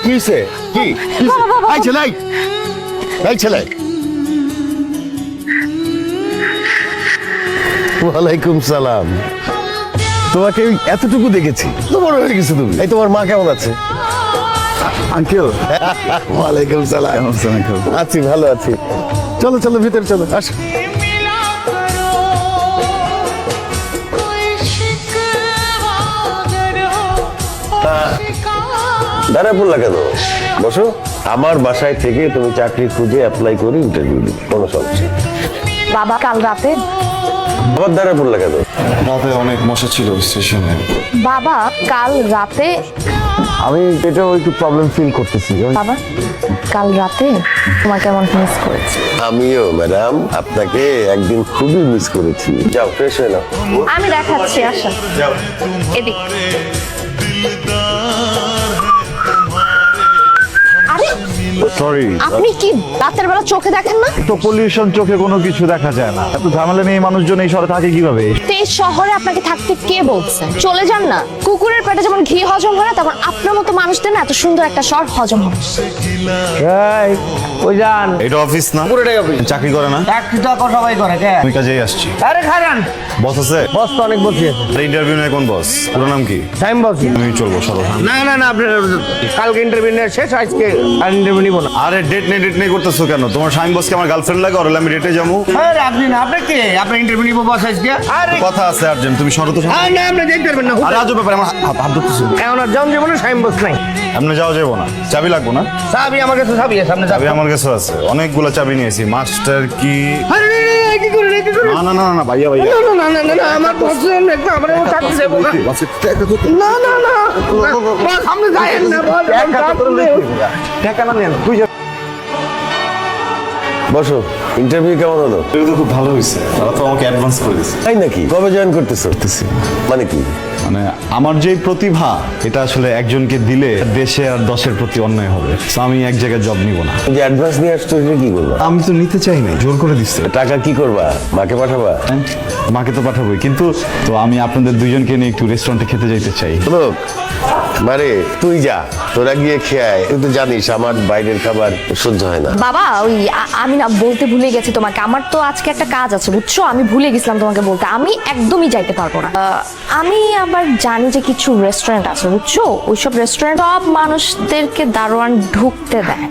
কিসে কি এই ছেলে এই ছেলে ওয়ালাইকুম সালাম। তোমাকে এতটুকু দেখেছি তো বড় হয়ে গেছো তুমি। এই তোমার মা কেমন আছে? আঙ্কেল ওয়ালাইকুম সালাম। আছি, ভালো আছি। চলো চলো ভিতরে চলো, আসো। দাঁড়া পড়লা কেন? বসো। আমার বাসায় থেকে তুমি চাকরি খুঁজে অ্যাপ্লাই করে ইন্টারভিউ দিবে, কোনো সমস্যা। বাবা কাল রাতে আবার দাঁড়া পড়লা কেন? রাতে অনেক মশা ছিল স্টেশনে। বাবা কাল রাতে আমি এটাও একটু প্রবলেম ফিল করতেছি। বাবা কাল রাতে তোমাকে কেমন মিস করেছি। আমিও ম্যাডাম আপনাকে একদিন খুবই মিস করেছি। যাও ফ্রেশ হয়ে নাও। আমি দেখাচ্ছি, আসা এদিক। আরে সরি, আপনি কি রাতের বেলা চোখে দেখেন না? তো পলিউশন চোখে কোনো কিছু দেখা যায় না। এত ঝামেলা নেই, মানুষজন এই শহরে থাকে কিভাবে? তো এই শহরে আপনাকে থাকতে কে বলছে? চলে যান না। কুকুরের পেটে যেমন ঘি হজম হয় না, তেমন আপনার মতো মানুষদের না এত সুন্দর একটা শহর হজম হবে। ওই যান এটা অফিস না, পুরোটাই অফিস। চাকরি করে না? চাকরি তো এখন সবাই করে কে? আমি কাজেই আসছি। আরে খারান বস আছে? বস তো অনেক বসে আছে। ইন্টারভিউ নেই কোন বস? পুরো নাম কি? টাইম বস। আমি চলবো সরো। না না না, আপনার কালকে ইন্টারভিউ নেওয়া শেষ, আজকে আর ইন্টারভিউ নিব না। আরে ডেট নেই করতেছো কেন? তোমার শাইন বসকে আমার গার্লফ্রেন্ড লাগে, ওর আমি ডেটে যাবো। আরে আপনি না, আপনি কে? আপনার ইন্টারভিউ নিব বস আজকে। আরে কথা আছে আর্জেন্ট, তুমি সরো তো। আর না, আপনি যেতে পারবেন না। আরে আজও ব্যাপারে আমার হাত ধরতেছো। এখন আর জন জীবনে টাইম বস নাই। আপনি যাওয়া যাবো না, চাবি লাগবো না? চাবি আমার কাছে, চাবি আছে, সামনে চাবি চাবি। আমার কাছে আছে, অনেকগুলো চাবি নিয়েছি। মাস্টার কি? আরে কি করে কি করে? না না না না ভাইয়া ভাইয়া। না না না না না, আমার বস একদম আমার চাকরি দেব না। না না না, বস সামনে যায়েন না, বস টাকা না নেন, তুই যা। বসো। ইন্টারভিউ কেমন হলো? এটা তো খুব ভালো হয়েছে, তারা তো আমাকে অ্যাডভান্স করে দিচ্ছে। তাই নাকি? কবে জয়েন করতেছো? মানে কি? মানে আমার যে প্রতিভা, এটা আসলে একজনকে দিলে দেশে আর দশের প্রতি অন্যায় হবে। So আমি এক জায়গায় জব নিব না। যে অ্যাডভান্স নিয়ে আসছো এটা কি করবা? আমি তো নিতে চাই নাই, জোর করে দিচ্ছে। টাকা কি করবা? মাকে পাঠাবা? হ্যাঁ, মাকে তো পাঠাবোই, কিন্তু তো আমি আপনাদের দুইজনকে নিয়ে একটু রেস্টুরেন্টে খেতে যাইতে চাই। লোক মারে তুই যা, তোরা গিয়ে খেয়ায়। তুই তো জানিস আমার বাইরের খাবার সহ্য হয় না। বাবা ওই আমি না বলতে ভুলে গেছি তোমাকে, আমার তো আজকে একটা কাজ আছে বুঝছো, আমি ভুলে গেছিলাম তোমাকে বলতে। আমি একদমই যাইতে পারবো না। আমি আবার জানি যে কিছু রেস্টুরেন্ট আছে বুঝছো, ওইসব রেস্টুরেন্ট সব মানুষদেরকে দারোয়ান ঢুকতে দেয়।